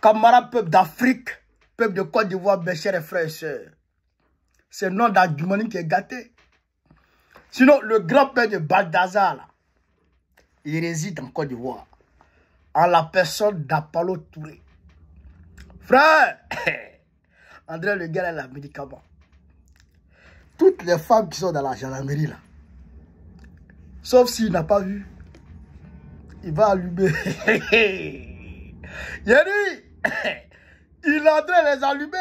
camarades peuple d'Afrique, peuple de Côte d'Ivoire, mes chers frères et sœurs. C'est le nom d'Adjumani qui est gâté. Sinon, le grand-père de Baldassar, là, il réside en Côte d'Ivoire, en la personne d'Apollo Touré. Frère, André Le Gars a le médicament. Toutes les femmes qui sont dans la gendarmerie, là, sauf s'il n'a pas vu, il va allumer. Il a dit, il est en train de les allumer.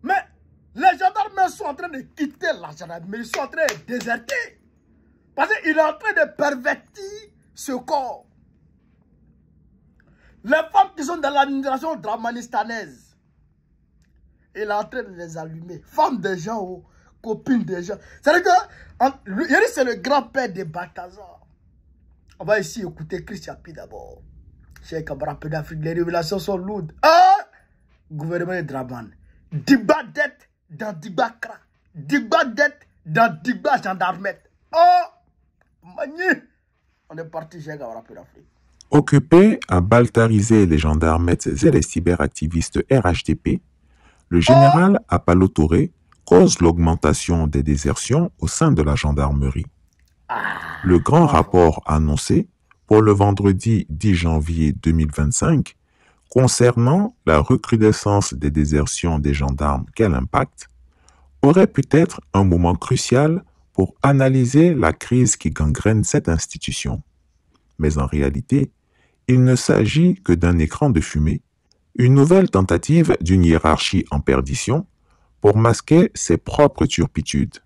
Mais les gendarmes sont en train de quitter la gendarmerie, ils sont en train de déserter. Parce qu'il est en train de pervertir ce corps. Les femmes qui sont dans l'administration dramanistanaise, il est en train de les allumer. Femmes des gens, copines des gens. C'est-à-dire que c'est le grand-père de Balthazar. On va ici écouter Christian Pi d'abord. Chers camarades d'Afrique, les révélations sont lourdes. Gouvernement de Draman. Diba dette dans Diba Kra. Diba dette dans Diba gendarmette. Mani. On est parti, chers camarades d'Afrique. Occupé à baltariser les gendarmettes et les cyberactivistes RHDP, le général Apollo Touré cause l'augmentation des désertions au sein de la gendarmerie. Le grand rapport annoncé pour le vendredi 10 janvier 2025 concernant la recrudescence des désertions des gendarmes qu'elle impacte aurait pu être un moment crucial pour analyser la crise qui gangrène cette institution. Mais en réalité, il ne s'agit que d'un écran de fumée, une nouvelle tentative d'une hiérarchie en perdition pour masquer ses propres turpitudes.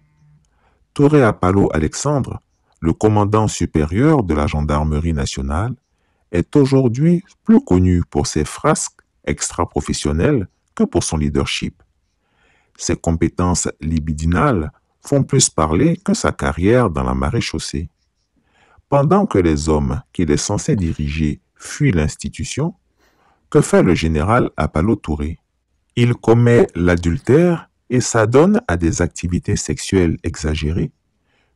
Touré Apollo Alexandre, le commandant supérieur de la gendarmerie nationale, est aujourd'hui plus connu pour ses frasques extra-professionnelles que pour son leadership. Ses compétences libidinales font plus parler que sa carrière dans la maréchaussée. Pendant que les hommes qu'il est censé diriger fuient l'institution, que fait le général Apollo Touré? Il commet l'adultère et s'adonne à des activités sexuelles exagérées,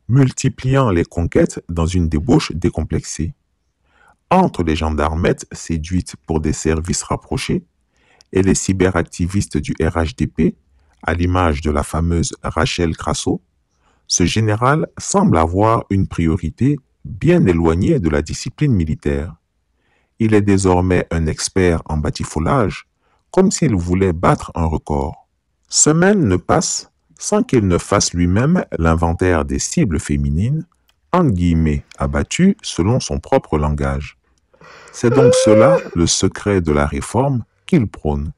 multipliant les conquêtes dans une débauche décomplexée. Entre les gendarmettes séduites pour des services rapprochés et les cyberactivistes du RHDP, à l'image de la fameuse Rachel Crasso, ce général semble avoir une priorité bien éloignée de la discipline militaire. Il est désormais un expert en batifolage, comme s'il voulait battre un record. Semaine ne passe sans qu'il ne fasse lui-même l'inventaire des cibles féminines, entre guillemets abattues selon son propre langage. C'est donc cela le secret de la réforme qu'il prône.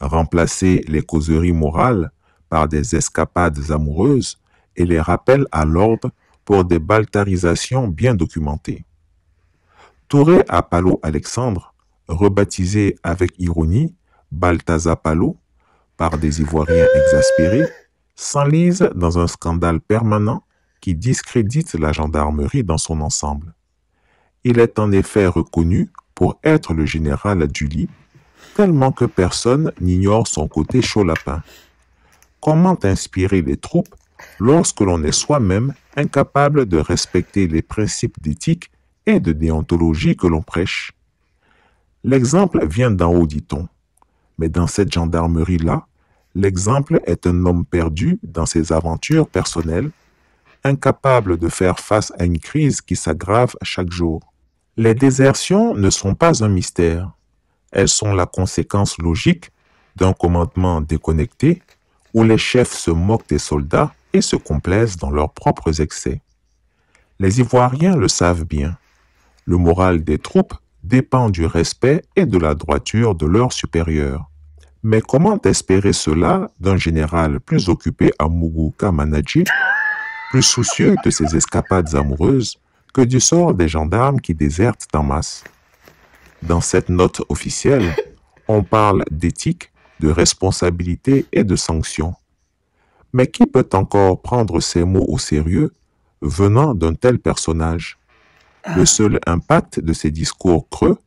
Remplacer les causeries morales par des escapades amoureuses et les rappels à l'ordre pour des baltarisations bien documentées. Touré Apollo Alexandre, rebaptisé avec ironie Balthazar Palo par des Ivoiriens exaspérés, s'enlise dans un scandale permanent qui discrédite la gendarmerie dans son ensemble. Il est en effet reconnu pour être le général du lit, tellement que personne n'ignore son côté chaud lapin. Comment inspirer les troupes lorsque l'on est soi-même incapable de respecter les principes d'éthique et de déontologie que l'on prêche? L'exemple vient d'en haut, dit-on. Mais dans cette gendarmerie-là, l'exemple est un homme perdu dans ses aventures personnelles, incapable de faire face à une crise qui s'aggrave chaque jour. Les désertions ne sont pas un mystère. Elles sont la conséquence logique d'un commandement déconnecté où les chefs se moquent des soldats et se complaisent dans leurs propres excès. Les Ivoiriens le savent bien. Le moral des troupes dépend du respect et de la droiture de leurs supérieurs. Mais comment espérer cela d'un général plus occupé à Mougou qu'à Manadji, plus soucieux de ses escapades amoureuses que du sort des gendarmes qui désertent en masse? Dans cette note officielle, on parle d'éthique, de responsabilité et de sanctions. Mais qui peut encore prendre ces mots au sérieux venant d'un tel personnage? Le seul impact de ces discours creux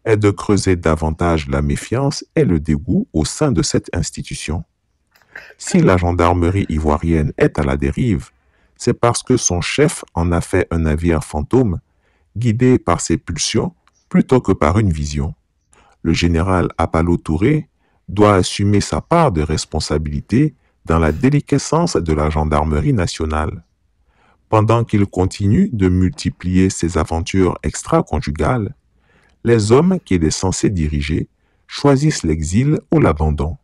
est de creuser davantage la méfiance et le dégoût au sein de cette institution. Si la gendarmerie ivoirienne est à la dérive, c'est parce que son chef en a fait un navire fantôme, guidé par ses pulsions plutôt que par une vision. le général Apalo Touré doit assumer sa part de responsabilité dans la déliquescence de la gendarmerie nationale. Pendant qu'il continue de multiplier ses aventures extra-conjugales, les hommes qu'il est censé diriger choisissent l'exil ou l'abandon.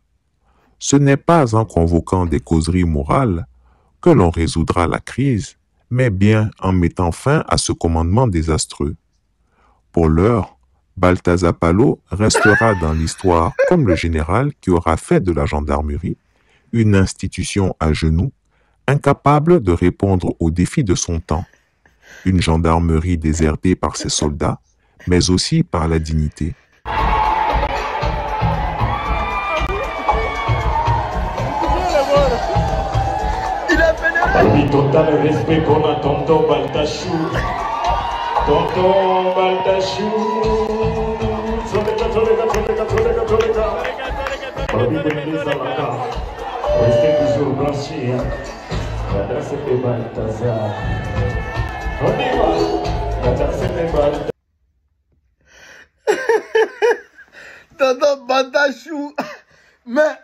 Ce n'est pas en convoquant des causeries morales que l'on résoudra la crise, mais bien en mettant fin à ce commandement désastreux. Pour l'heure, Balthazar Palot restera dans l'histoire comme le général qui aura fait de la gendarmerie une institution à genoux, incapable de répondre aux défis de son temps. Une gendarmerie désertée par ses soldats, mais aussi par la dignité. Parmi total respect qu'on a tonton Baltachou. Tonton Baltachou. Parmi les Alaka. Restez toujours branchés. La danse de Balthazar. On y va. La danse de Balthazar. Tonton Baltachou. Mais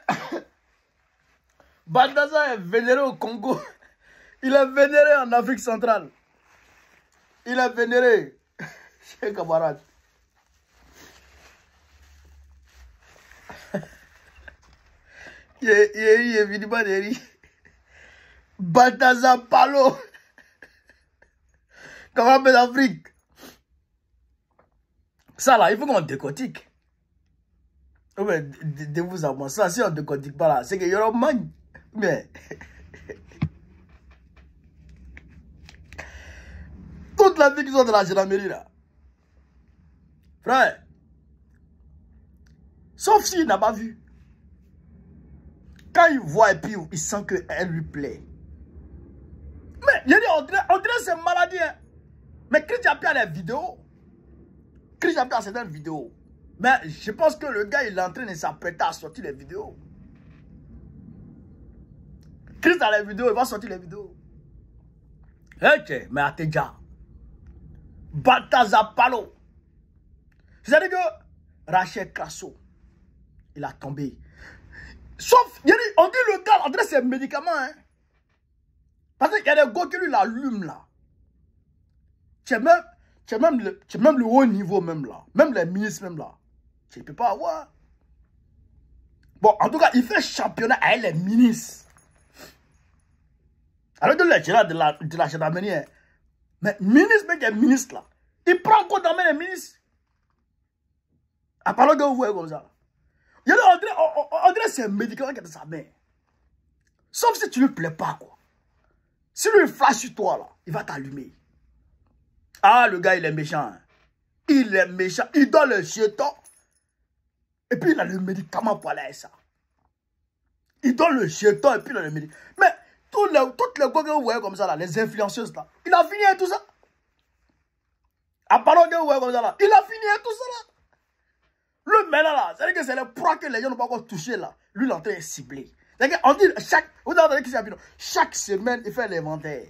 Balthazar est vénéré au Congo. Il est vénéré en Afrique centrale. Il est vénéré. Chez camarade. Il est évidemment derrière. Balthazar Palot. Camarade d'Afrique. Ça là, il faut qu'on décortique. De vous à moi. Ça, si on ne décortique pas là, c'est qu'il y aura man. Mais toute la vie qu'ils ont de la gendarmerie là. Frère. Sauf s'il n'a pas vu. Quand il voit et puis il sent qu'elle lui plaît. Mais il dit, on dirait c'est maladie. Hein. Mais Chris Jappi a les vidéos. Chris Jappi a certaines vidéos. Mais je pense que le gars il est en train de s'apprêter à sortir les vidéos. Chris a les vidéos, il va sortir les vidéos. Ok, mais Ateja. Balthazar Palot. C'est-à-dire que Rachel Crasso, il a tombé. Sauf, on dit le gars, on dirait c'est un médicament. Hein. Parce qu'il y a des gars qui lui l'allument là. Tu es même le haut niveau même là. Même les ministres même là. Tu ne peux pas avoir. Bon, en tout cas, il fait championnat avec les ministres. Alors que le général de la gendarmerie, hein. Mais ministre, mais des ministres là. Il prend encore dans les ministres. À part que vous voyez comme ça. On dirait que c'est un médicament qui est dans sa main. Sauf si tu ne lui plais pas, quoi. Si lui flash sur toi, là, il va t'allumer. Ah, le gars, il est méchant. Hein. Il est méchant. Il donne le jeton. Et puis, il a le médicament pour aller à ça. Il donne le jeton et puis il a le médicament. Mais toutes les gars que vous voyez comme ça, là, les influenceuses, là, il a fini avec tout ça. À part que vous voyez comme ça, là, il a fini avec tout ça, là. Le maintenant là, c'est-à-dire que c'est le proie que les gens n'ont pas encore touché là. Lui, il est en train de cibler. C'est-à-dire qu'on dit, vous entendez qui c'est chaque semaine, il fait l'inventaire.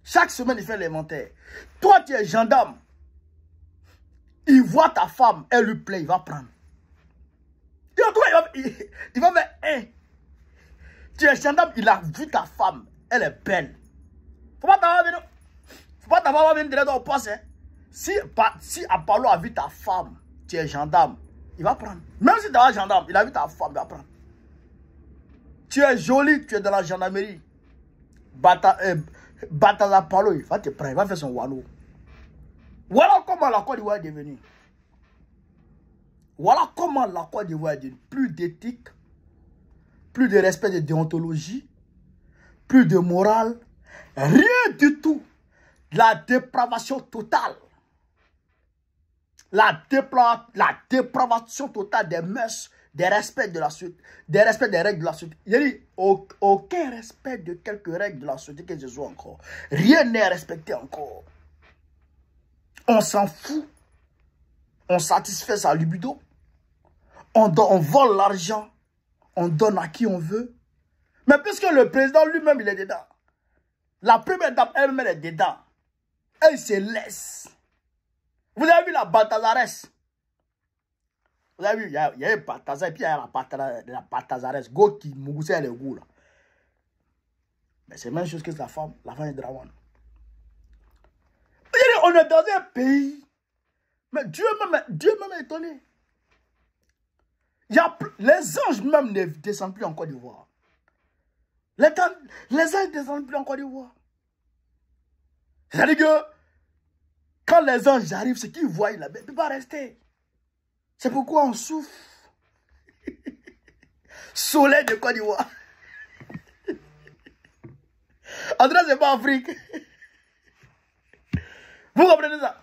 Chaque semaine, il fait l'inventaire. Toi, tu es gendarme. Il voit ta femme, elle lui plaît, il va prendre. Il va faire un. Tu es gendarme, il a vu ta femme, elle est belle. Faut pas t'avoir venir dans le poste. Hein. Si Apollo a vu ta femme, tu es gendarme, il va prendre. Même si tu es gendarme, il a vu ta femme, il va prendre. Tu es joli, tu es dans la gendarmerie. Balthazar Palot, il va te prendre, il va faire son wallo. Voilà comment la Côte d'Ivoire est devenue. Voilà comment la Côte d'Ivoire est devenue. Plus d'éthique, plus de respect de déontologie, plus de morale, rien du tout. La dépravation totale. La dépravation totale des mœurs, des respects de la société, des respects des règles de la société. Il y a dit, aucun respect de quelques règles de la société que je sois encore. Rien n'est respecté encore. On s'en fout. On satisfait sa libido. On vole l'argent. On donne à qui on veut. Mais puisque le président lui-même, il est dedans. La première dame, elle-même, elle est dedans. Elle se laisse. Vous avez vu la Balthazarès? Vous avez vu, il y a un Balthazar et puis il y a la Balthazares, go qui mougoussait les goûts là. Mais c'est la même chose que la femme est Drawan. On est dans un pays, mais Dieu même est étonné. Les anges même ne descendent plus en Côte d'Ivoire. Les anges ne descendent plus en Côte d'Ivoire. C'est-à-dire que quand les anges arrivent, ce qu'ils voient, ils ne peuvent pas rester. C'est pourquoi on souffre. Soleil de Côte d'Ivoire. André, c'est pas Afrique. Vous comprenez ça?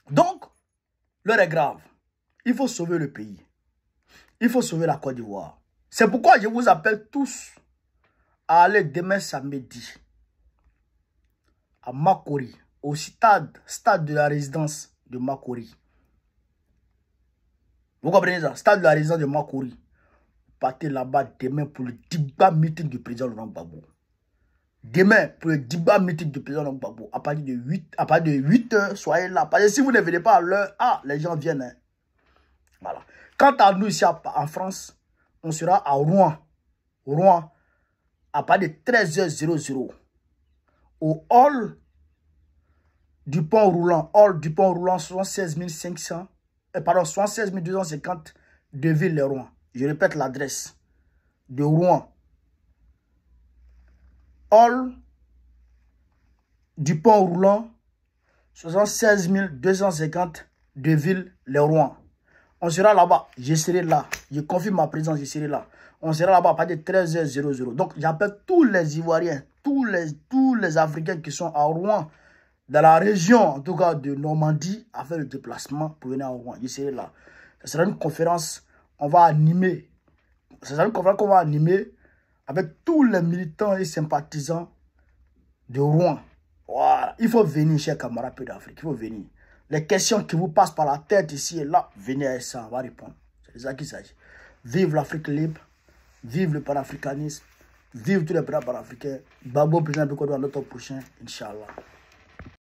Donc, l'heure est grave. Il faut sauver le pays. Il faut sauver la Côte d'Ivoire. C'est pourquoi je vous appelle tous à aller demain samedi à Makori, au stade de la résidence de Makori. Vous comprenez ça? Stade de la résidence de Makori. Partez là-bas demain pour le débat meeting du président Laurent Gbagbo. Demain, pour le débat mythique du président Gbagbo, à partir de 8 heures, soyez là. Parce que si vous ne venez pas à l'heure, les gens viennent. Hein. Voilà. Quant à nous ici en France, on sera à Rouen. Rouen, à partir de 13h00. Au hall du pont roulant. Hall du pont roulant, 76 500. Pardon, 76 250 de Ville-les-Rouen. Je répète l'adresse de Rouen. Hall du pont roulant, 76 250 de Ville-les-Rouen. On sera là-bas, je serai là. Je confirme ma présence, je serai là. On sera là-bas à partir de 13h00. Donc, j'appelle tous les Ivoiriens, tous les Africains qui sont à Rouen, dans la région, en tout cas de Normandie, à faire le déplacement pour venir à Rouen. Je serai là. Ce sera une conférence, on va animer. Ce sera une conférence qu'on va animer avec tous les militants et sympathisants de Rouen. Voilà. Il faut venir, chers camarades d'Afrique. Il faut venir. Les questions qui vous passent par la tête ici et là, venez à ça, on va répondre. C'est de ça qu'il s'agit. Vive l'Afrique libre. Vive le panafricanisme. Vive tous les pays panafricains. Gbagbo, président de Côte d'Ivoire, notre prochain, Inch'Allah.